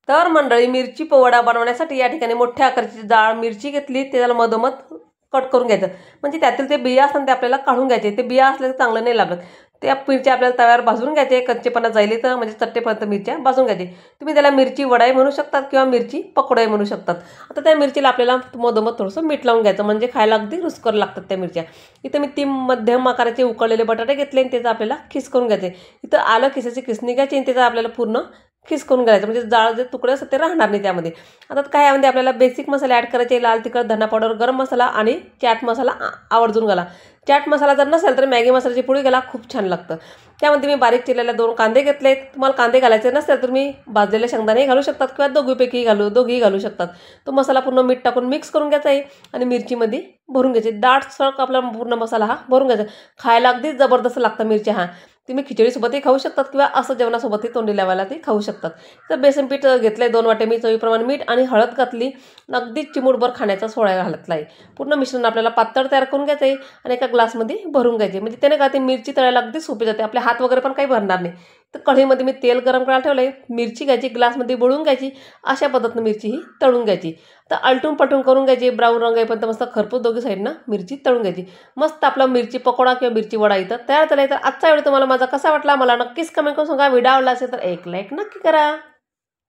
तर मंडळी मिरची वडा बनवण्यासाठी या ठिकाणी मोठ्या आकाराची जाड मिरची घेतली, त्याला मधोमध कट करून घ्यायचं. म्हणजे त्यातील ते बिया असतात ते आपल्याला काढून घ्यायचे. ते बिया असले तर चांगलं नाही लागत. त्या मिरच्या आपल्याला तव्यावर भाजून घ्यायचे, कच्चेपणा जाईल तर म्हणजे चट्टेपर्यंत मिरच्या भाजून घ्यायचे. तुम्ही त्याला मिरची वडाही म्हणू शकतात किंवा मिरची पकोडाही म्हणू शकतात. आता त्या मिरचीला आपल्याला मधोमध थोडंसं मीठ लावून घ्यायचं, म्हणजे खायला अगदी रुचकर लागतात त्या मिरच्या. इथं मी 3 मध्यम आकाराचे उकळलेले बटाटे घेतले आणि त्याचा आपल्याला खिस करून घ्यायचे. इथं आलं खिसाची खिसणी घ्यायची आणि त्याचा आपल्याला पूर्ण खिस करून घ्यायचं, म्हणजे जाळ जे तुकडे असतात ते राहणार नाही त्यामध्ये. आता काय यामध्ये आपल्याला बेसिक मसाले ॲड करायचे. लाल तिखट, धना पावडर, गरम मसाला आणि चाट मसाला आवर्जून घाला. चाट मसाला जर नसेल तर मॅगी मसाल्याची पुडी घाला, खूप छान लागतं. त्यामध्ये मी बारीक चिरलेले 2 कांदे घेतलेत. तुम्हाला कांदे घालायचे नसेल तर मी भाजलेले शेंगदाणे घालू शकतात किंवा दोघीही घालू शकतात. तो मसाला पूर्ण मीठ टाकून मिक्स करून घ्यायचा आहे आणि मिरचीमध्ये भरून घ्यायची. दाटसर आपला पूर्ण मसाला हा भरून घ्यायचा. खायला अगदी जबरदस्त लागतं मिरच्या. तुम्ही खिचडीसोबतही खाऊ शकतात किंवा असं जेवणासोबतही तोंडी लावायला ते खाऊ शकतात. तर बेसन पीठ घेतलं 2 वाटे मी, चवीप्रमाणे मीठ आणि हळद घातली. अगदी चिमूटभर खाण्याचा सोडा घातला आहे. पूर्ण मिश्रण आपल्याला पातळ तयार करून घ्यायचं आहे आणि एका ग्लासमध्ये भरून घ्यायचे. म्हणजे त्याने काय ते मिरची तळायला अगदी सोपी जाते. आपले हात वगैरे पण काही भरणार नाही. तर कढईमध्ये मी तेल गरम करायला ठेवलं आहे. मिरची घ्यायची, ग्लासमध्ये बुडवून घ्यायची. अशा पद्धतीनं मिरची ही तळून घ्यायची. तर आलटून पलटून करून घ्यायची. ब्राऊन रंग येईपर्यंत मस्त खरपूस दोघी साईडनं मिरची तळून घ्यायची. मस्त आपला मिरची पकोडा किंवा मिरची वडा इथं तयार झाला आहे. तर आजचा व्हिडिओ तुम्हाला माझा कसा वाटला मला नक्कीच कमेंट करून सांगा. व्हिडिओ आवडला असेल तर एक लाईक नक्की करा.